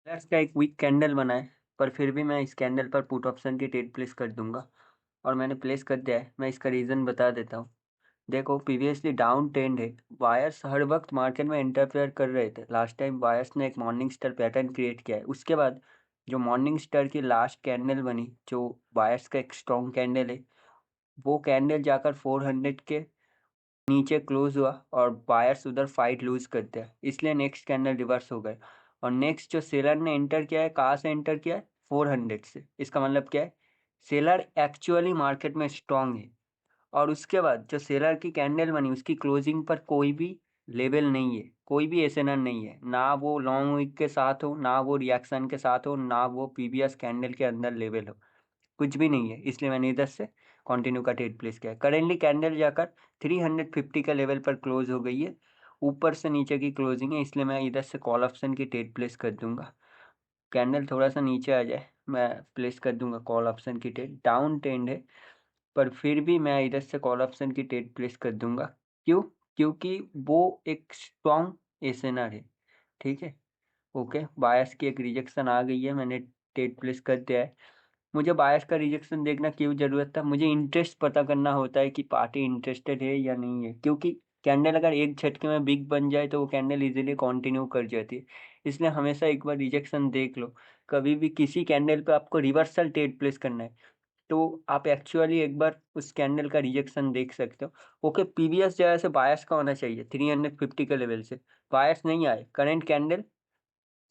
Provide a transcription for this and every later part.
Sellers का एक weak candle बना है, पर फिर भी मैं इस कैंडल पर पुट ऑप्शन की ट्रेड प्लेस कर दूंगा और मैंने प्लेस कर दिया है। मैं इसका रीज़न बता देता हूँ। देखो, प्रीवियसली डाउन ट्रेंड है। वायर्स हर वक्त मार्केट में इंटरफेयर कर रहे थे। लास्ट टाइम वायर्स ने एक मॉर्निंग स्टार पैटर्न क्रिएट किया है। उसके बाद जो मॉर्निंग स्टार की लास्ट कैंडल बनी, जो वायर्स का एक स्ट्रॉन्ग कैंडल है, वो कैंडल जाकर 400 के नीचे क्लोज हुआ और बायर्स उधर फाइट लूज करते हैं, इसलिए नेक्स्ट कैंडल रिवर्स हो गए। और नेक्स्ट जो सेलर ने एंटर किया है, कहाँ से एंटर किया है? 400 से। इसका मतलब क्या है? सेलर एक्चुअली मार्केट में स्ट्रांग है। और उसके बाद जो सेलर की कैंडल बनी, उसकी क्लोजिंग पर कोई भी लेवल नहीं है, कोई भी एसएनआर नहीं है, ना वो लॉन्ग वीक के साथ हो, ना वो रिएक्शन के साथ हो, ना वो प्रीवियस कैंडल के अंदर लेवल हो, कुछ भी नहीं है। इसलिए मैंने इधर से कंटिन्यू का ट्रेड प्लेस किया है। करेंटली कैंडल जाकर 350 का लेवल पर क्लोज हो गई है। ऊपर से नीचे की क्लोजिंग है, इसलिए मैं इधर से कॉल ऑप्शन की ट्रेड प्लेस कर दूंगा। कैंडल थोड़ा सा नीचे आ जाए, मैं प्लेस कर दूंगा कॉल ऑप्शन की ट्रेड। डाउन ट्रेंड है, पर फिर भी मैं इधर से कॉल ऑप्शन की ट्रेड प्लेस कर दूंगा। क्यों? क्योंकि वो एक स्ट्रॉन्ग एसएनआर है। ठीक है, ओके। बायस की एक रिजेक्शन आ गई है, मैंने ट्रेड प्लेस कर दिया है। मुझे बायस का रिजेक्शन देखना क्यों ज़रूरत था? मुझे इंटरेस्ट पता करना होता है कि पार्टी इंटरेस्टेड है या नहीं है। क्योंकि कैंडल अगर एक झटके में बिग बन जाए तो वो कैंडल इजीली कंटिन्यू कर जाती है। इसलिए हमेशा एक बार रिजेक्शन देख लो। कभी भी किसी कैंडल पे आपको रिवर्सल ट्रेड प्लेस करना है तो आप एक्चुअली एक बार उस कैंडल का रिजेक्शन देख सकते हो। ओके, पीवीएस जगह से बायस का होना चाहिए 350 के लेवल से। बायस नहीं आए, करंट कैंडल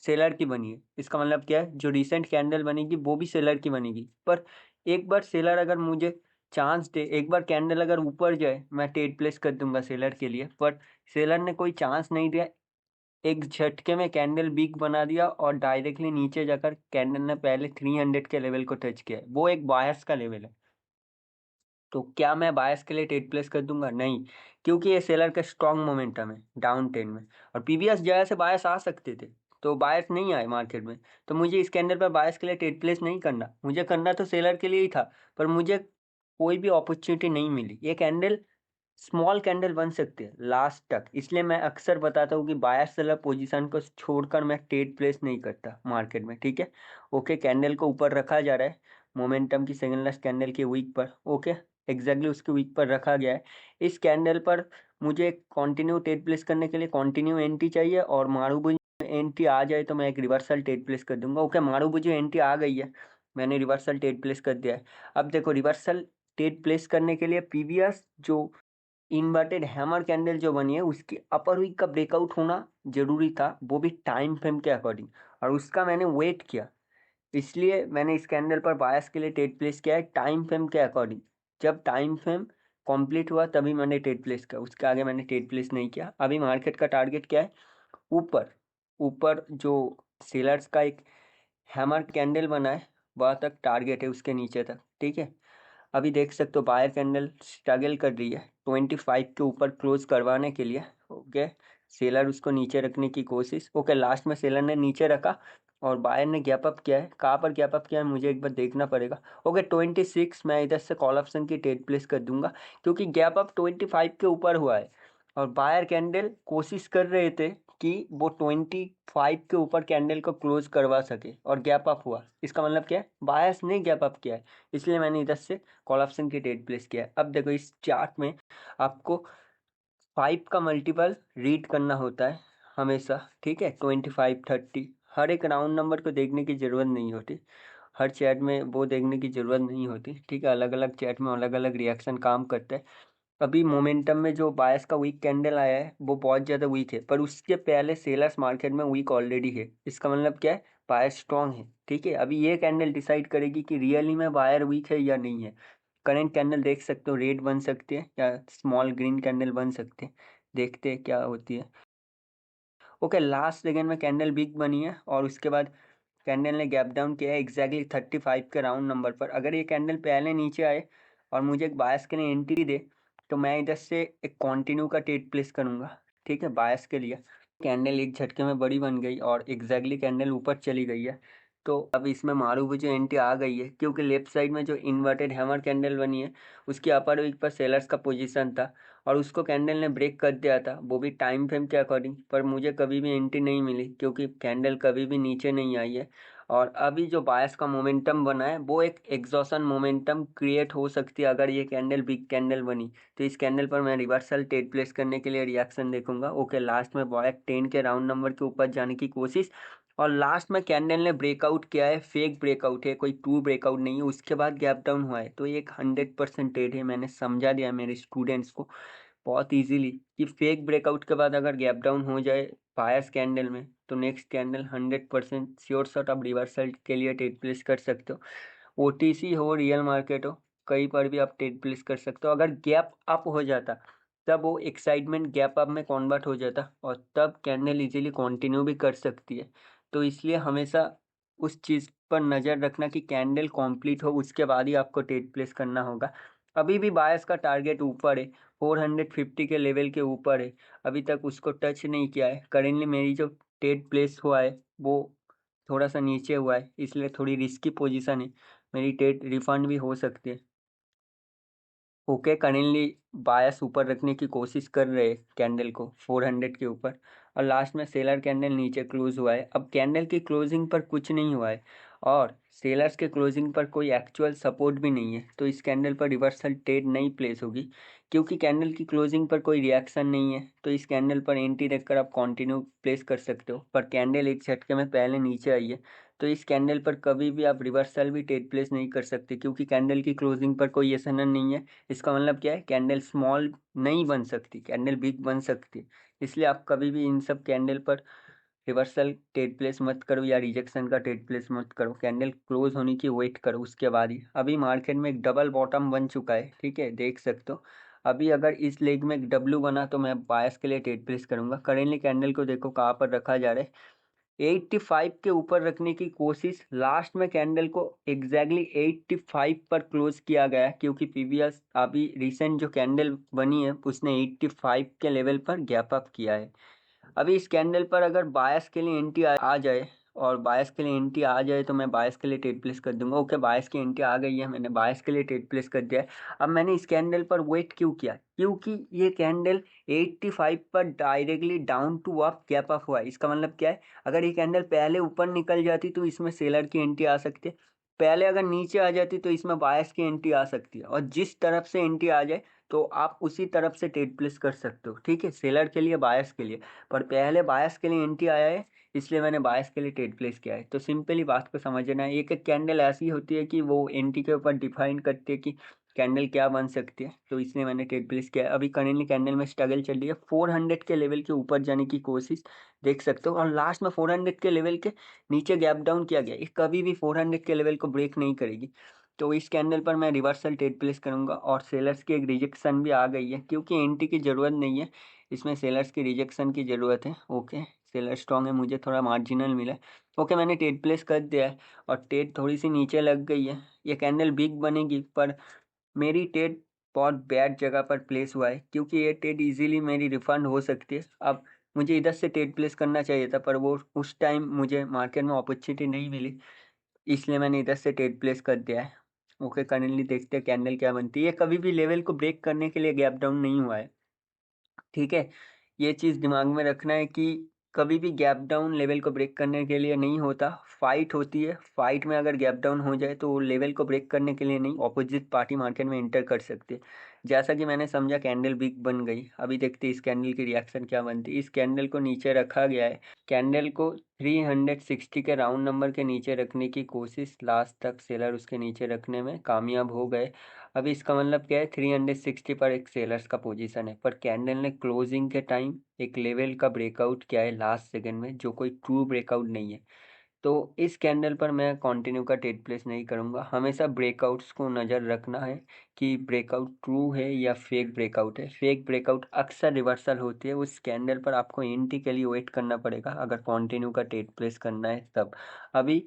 सेलर की बनी है। इसका मतलब क्या है? जो रिसेंट कैंडल बनेगी वो भी सेलर की बनेगी। पर एक बार सेलर अगर मुझे चांस दे, एक बार कैंडल अगर ऊपर जाए, मैं ट्रेड प्लेस कर दूंगा सेलर के लिए। पर सेलर ने कोई चांस नहीं दिया, एक झटके में कैंडल बिग बना दिया और डायरेक्टली नीचे जाकर कैंडल ने पहले 300 के लेवल को टच किया है। वो एक बायस का लेवल है। तो क्या मैं बायस के लिए ट्रेड प्लेस कर दूंगा? नहीं, क्योंकि ये सेलर का स्ट्रॉन्ग मोमेंटम है डाउन ट्रेंड में। और पीवीएस जगह से बायस आ सकते थे, तो बायस नहीं आए मार्केट में। तो मुझे इस कैंडल पर बायस के लिए ट्रेड प्लेस नहीं करना, मुझे करना तो सेलर के लिए ही था। पर मुझे कोई भी अपॉर्चुनिटी नहीं मिली। ये कैंडल स्मॉल कैंडल बन सकती है लास्ट तक, इसलिए मैं अक्सर बताता हूँ कि बायस सेलर पोजीशन को छोड़कर मैं ट्रेड प्लेस नहीं करता मार्केट में। ठीक है, ओके। कैंडल को ऊपर रखा जा रहा है मोमेंटम की सेकेंड लास्ट कैंडल के वीक पर। ओके, एग्जैक्टली उसके वीक पर रखा गया है। इस कैंडल पर मुझे कंटिन्यू ट्रेड प्लेस करने के लिए कंटिन्यू एंट्री चाहिए, और मारूबुजी एंट्री आ जाए तो मैं एक रिवर्सल ट्रेड प्लेस कर दूंगा। ओके, मारूबुजी एंट्री आ गई है, मैंने रिवर्सल ट्रेड प्लेस कर दिया है। अब देखो, रिवर्सल ट्रेड प्लेस करने के लिए पीवीएस जो इन्वर्टेड हैमर कैंडल जो बनी है, उसकी अपर वीक का ब्रेकआउट होना जरूरी था, वो भी टाइम फ्रेम के अकॉर्डिंग। और उसका मैंने वेट किया, इसलिए मैंने इस कैंडल पर बायस के लिए ट्रेड प्लेस किया है टाइम फ्रेम के अकॉर्डिंग। जब टाइम फ्रेम कंप्लीट हुआ तभी मैंने ट्रेड प्लेस किया, उसके आगे मैंने ट्रेड प्लेस नहीं किया। अभी मार्केट का टारगेट क्या है? ऊपर। ऊपर जो सेलर्स का एक हैमर कैंडल बना है, वहाँ तक टारगेट है, उसके नीचे तक। ठीक है, अभी देख सकते हो बायर कैंडल स्ट्रगल कर रही है 25 के ऊपर क्लोज करवाने के लिए। ओके, सेलर उसको नीचे रखने की कोशिश। ओके, लास्ट में सेलर ने नीचे रखा और बायर ने गैप अप किया है। कहाँ पर गैप अप किया है मुझे एक बार देखना पड़ेगा। ओके, 26 मैं इधर से कॉल ऑप्शन की ट्रेड प्लेस कर दूंगा, क्योंकि गैप अप 25 के ऊपर हुआ है और बायर कैंडल कोशिश कर रहे थे कि वो 25 के ऊपर कैंडल को क्लोज करवा सके, और गैप अप हुआ। इसका मतलब क्या है? बायर्स ने गैप अप किया है, इसलिए मैंने इधर से कॉल ऑप्शन की ट्रेड प्लेस किया है। अब देखो, इस चार्ट में आपको 5 का मल्टीपल रीड करना होता है हमेशा। ठीक है, 25, 30, हर एक राउंड नंबर को देखने की ज़रूरत नहीं होती, हर चैट में वो देखने की ज़रूरत नहीं होती। ठीक है, अलग अलग चैट में अलग अलग रिएक्शन काम करते हैं। अभी मोमेंटम में जो बायस का वीक कैंडल आया है वो बहुत ज़्यादा वीक है, पर उसके पहले सेलर्स मार्केट में वीक ऑलरेडी है। इसका मतलब क्या है? बायर स्ट्रॉन्ग है। ठीक है, अभी ये कैंडल डिसाइड करेगी कि रियली में बायर वीक है या नहीं है। करंट कैंडल देख सकते हो, रेड बन सकती है या स्मॉल ग्रीन कैंडल बन सकते हैं, देखते हैं क्या होती है। ओके, लास्ट सेकेंड में कैंडल बिग बनी है और उसके बाद कैंडल ने गैप डाउन किया है एग्जैक्टली 35 के राउंड नंबर पर। अगर ये कैंडल पहले नीचे आए और मुझे एक बायस के लिए एंट्री दे, तो मैं इधर से एक कंटिन्यू का ट्रेड प्लेस करूंगा। ठीक है, बायस के लिए। कैंडल एक झटके में बड़ी बन गई और एग्जैक्टली कैंडल ऊपर चली गई है। तो अब इसमें मारूबुजी एंट्री आ गई है, क्योंकि लेफ्ट साइड में जो इन्वर्टेड हैमर कैंडल बनी है, उसकी अपर वीक पर सेलर्स का पोजीशन था और उसको कैंडल ने ब्रेक कर दिया था, वो भी टाइम फ्रेम के अकॉर्डिंग, पर मुझे कभी भी एंट्री नहीं मिली क्योंकि कैंडल कभी भी नीचे नहीं आई है। और अभी जो बायस का मोमेंटम बना है वो एक एग्जॉशन मोमेंटम क्रिएट हो सकती है अगर ये कैंडल बिग कैंडल बनी। तो इस कैंडल पर मैं रिवर्सल ट्रेड प्लेस करने के लिए रिएक्शन देखूंगा। ओके, लास्ट में बॉयक 10 के राउंड नंबर के ऊपर जाने की कोशिश, और लास्ट में कैंडल ने ब्रेकआउट किया है, फेक ब्रेकआउट है, कोई ट्रू ब्रेकआउट नहीं है, उसके बाद गैप डाउन हुआ है। तो ये एक 100% ट्रेड है, मैंने समझा दिया मेरे स्टूडेंट्स को बहुत इजीली कि फेक ब्रेकआउट के बाद अगर गैप डाउन हो जाए बायस कैंडल में तो नेक्स्ट कैंडल 100% श्योर शॉट आप रिवर्सल के लिए ट्रेड प्लेस कर सकते हो। ओटीसी हो, रियल मार्केट हो, कहीं पर भी आप ट्रेड प्लेस कर सकते हो। अगर गैप अप हो जाता तब वो एक्साइटमेंट गैप अप में कन्वर्ट हो जाता और तब कैंडल इजीली कंटिन्यू भी कर सकती है। तो इसलिए हमेशा उस चीज़ पर नज़र रखना कि कैंडल कंप्लीट हो उसके बाद ही आपको ट्रेड प्लेस करना होगा। अभी भी बायस का टारगेट ऊपर है, 450 के लेवल के ऊपर है, अभी तक उसको टच नहीं किया है। करेंटली मेरी जो ट्रेड प्लेस हुआ है वो थोड़ा सा नीचे हुआ है, इसलिए थोड़ी रिस्की पोजीशन है, मेरी ट्रेड रिफंड भी हो सकती है। ओके, करेंटली बायस ऊपर रखने की कोशिश कर रहे हैं कैंडल को 400 के ऊपर, और लास्ट में सेलर कैंडल नीचे क्लोज हुआ है। अब कैंडल की क्लोजिंग पर कुछ नहीं हुआ है और सेलर्स के क्लोजिंग पर कोई एक्चुअल सपोर्ट भी नहीं है, तो इस कैंडल पर रिवर्सल ट्रेड नहीं प्लेस होगी क्योंकि कैंडल की क्लोजिंग पर कोई रिएक्शन नहीं है। तो इस कैंडल पर एंट्री देखकर आप कंटिन्यू प्लेस कर सकते हो, पर कैंडल एक झटके में पहले नीचे आई है, तो इस कैंडल पर कभी भी आप रिवर्सल भी ट्रेड प्लेस नहीं कर सकते क्योंकि कैंडल की क्लोजिंग पर कोई एसएनएन नहीं है। इसका मतलब क्या है, कैंडल स्मॉल नहीं बन सकती, कैंडल बिग बन सकती है। इसलिए आप कभी भी इन सब कैंडल पर रिवर्सल ट्रेड प्लेस मत करो या रिजेक्शन का ट्रेड प्लेस मत करो, कैंडल क्लोज होने की वेट करो उसके बाद ही। अभी मार्केट में एक डबल बॉटम बन चुका है, ठीक है, देख सकते हो। अभी अगर इस लेग में एक डब्ल्यू बना तो मैं बायस के लिए ट्रेड प्लेस करूंगा। करेंटली कैंडल को देखो कहाँ पर रखा जा रहा है, 85 के ऊपर रखने की कोशिश, लास्ट में कैंडल को एग्जैक्टली 85 पर क्लोज किया गया क्योंकि प्रीवियस अभी रिसेंट जो कैंडल बनी है उसने 85 के लेवल पर गैप अप किया है। अभी इस कैंडल पर अगर बायस के लिए एंट्री आ जाए और बायस के लिए एंट्री आ जाए तो मैं बायस के लिए ट्रेड प्लेस कर दूंगा। ओके, बायस की एंट्री आ गई है, मैंने बायस के लिए ट्रेड प्लेस कर दिया है। अब मैंने इस कैंडल पर वेट क्यों किया, क्योंकि ये कैंडल 85 पर directly down to up gap up हुआ है। इसका मतलब क्या है, अगर ये कैंडल पहले ऊपर निकल जाती तो इसमें सेलर की एंट्री आ सकती है, पहले अगर नीचे आ जाती तो इसमें बायस की एंट्री आ सकती है, और जिस तरफ से एंट्री आ जाए तो आप उसी तरफ से ट्रेड प्लेस कर सकते हो, ठीक है, सेलर के लिए बायस के लिए। पर पहले बायस के लिए एंट्री आया है इसलिए मैंने बायस के लिए ट्रेड प्लेस किया है। तो सिंपली बात को समझना है, एक एक कैंडल ऐसी होती है कि वो एंट्री के ऊपर डिफाइन करती है कि कैंडल क्या बन सकती है, तो इसलिए मैंने ट्रेड प्लेस किया है। अभी करेंटली कैंडल में स्ट्रगल चल रही है, 400 के लेवल के ऊपर जाने की कोशिश देख सकते हो, और लास्ट में 400 के लेवल के नीचे गैप डाउन किया गया, ये कभी भी 400 के लेवल को ब्रेक नहीं करेगी। तो इस कैंडल पर मैं रिवर्सल ट्रेड प्लेस करूंगा, और सेलर्स की एक रिजेक्शन भी आ गई है क्योंकि एंट्री की ज़रूरत नहीं है, इसमें सेलर्स की रिजेक्शन की ज़रूरत है। ओके, सेलर स्ट्रॉन्ग है, मुझे थोड़ा मार्जिनल मिला है। ओके, मैंने ट्रेड प्लेस कर दिया है और ट्रेड थोड़ी सी नीचे लग गई है, ये कैंडल बिग बनेगी, पर मेरी ट्रेड बहुत बैड जगह पर प्लेस हुआ है क्योंकि ये ट्रेड इजीली मेरी रिफंड हो सकती है। अब मुझे इधर से ट्रेड प्लेस करना चाहिए था पर वो उस टाइम मुझे मार्केट में अपॉर्चुनिटी नहीं मिली, इसलिए मैंने इधर से ट्रेड प्लेस कर दिया है। ओके, करेंटली देखते हैं कैंडल क्या बनती है, ये कभी भी लेवल को ब्रेक करने के लिए गैप डाउन नहीं हुआ है, ठीक है। ये चीज़ दिमाग में रखना है कि कभी भी गैप डाउन लेवल को ब्रेक करने के लिए नहीं होता, फाइट होती है, फाइट में अगर गैप डाउन हो जाए तो लेवल को ब्रेक करने के लिए नहीं, ऑपोजिट पार्टी मार्केट में एंटर कर सकती है। जैसा कि मैंने समझा कैंडल बिग बन गई, अभी देखते हैं इस कैंडल की रिएक्शन क्या बनती है। इस कैंडल को नीचे रखा गया है, कैंडल को 360 के राउंड नंबर के नीचे रखने की कोशिश, लास्ट तक सेलर उसके नीचे रखने में कामयाब हो गए। अभी इसका मतलब क्या है, 360 पर एक सेलर्स का पोजीशन है, पर कैंडल ने क्लोजिंग के टाइम एक लेवल का ब्रेकआउट किया है लास्ट सेकंड में, जो कोई ट्रू ब्रेकआउट नहीं है। तो इस कैंडल पर मैं कंटिन्यू का ट्रेड प्लेस नहीं करूंगा, हमेशा ब्रेकआउट्स को नज़र रखना है कि ब्रेकआउट ट्रू है या फेक ब्रेकआउट है। फेक ब्रेकआउट अक्सर रिवर्सल होती है, उस कैंडल पर आपको एंट्री के लिए वेट करना पड़ेगा अगर कंटिन्यू का ट्रेड प्लेस करना है तब। अभी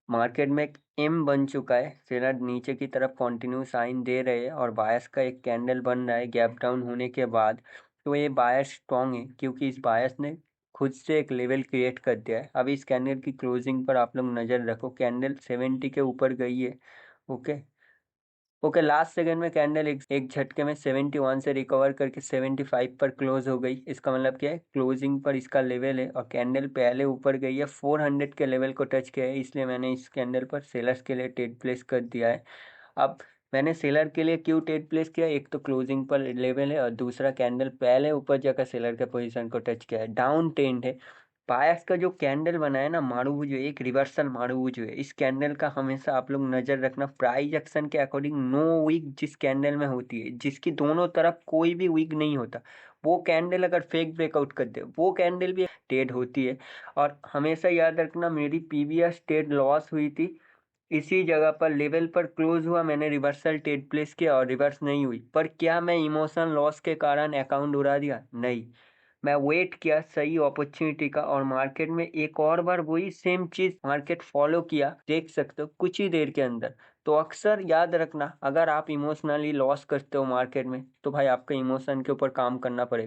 मार्केट में एक एम बन चुका है, सेलर नीचे की तरफ कंटिन्यू साइन दे रहे हैं और बायस का एक कैंडल बन रहा है गैप डाउन होने के बाद। तो ये बायस स्ट्रॉन्ग है क्योंकि इस बायस ने खुद से एक लेवल क्रिएट कर दिया है। अभी इस कैंडल की क्लोजिंग पर आप लोग नज़र रखो, कैंडल 70 के ऊपर गई है। ओके, ओके, लास्ट सेकंड में कैंडल एक झटके में 71 से रिकवर करके 75 पर क्लोज हो गई। इसका मतलब क्या है, क्लोजिंग पर इसका लेवल है और कैंडल पहले ऊपर गई है, 400 के लेवल को टच किया है, इसलिए मैंने इस कैंडल पर सेलर्स के लिए ट्रेड प्लेस कर दिया है। अब मैंने सेलर के लिए क्यों ट्रेड प्लेस किया, एक तो क्लोजिंग पर लेवल है और दूसरा कैंडल पहले ऊपर जाकर सेलर के पोजीशन को टच किया है, डाउन ट्रेंड है। बायस का जो कैंडल बना है ना मारुबुजो, एक रिवर्सल मारुबुजो है, इस कैंडल का हमेशा आप लोग नजर रखना प्राइस एक्शन के अकॉर्डिंग। नो वीक जिस कैंडल में होती है, जिसकी दोनों तरफ कोई भी वीक नहीं होता, वो कैंडल अगर फेक ब्रेकआउट कर दे, वो कैंडल भी ट्रेड होती है। और हमेशा याद रखना, मेरी पीवीएस ट्रेड लॉस हुई थी इसी जगह पर, लेवल पर क्लोज हुआ, मैंने रिवर्सल ट्रेड प्लेस किया और रिवर्स नहीं हुई। पर क्या मैं इमोशन लॉस के कारण अकाउंट उड़ा दिया? नहीं, मैं वेट किया सही अपॉर्चुनिटी का और मार्केट में एक और बार वही सेम चीज मार्केट फॉलो किया, देख सकते हो कुछ ही देर के अंदर। तो अक्सर याद रखना, अगर आप इमोशनली लॉस करते हो मार्केट में, तो भाई आपका इमोशन के ऊपर काम करना पड़ेगा।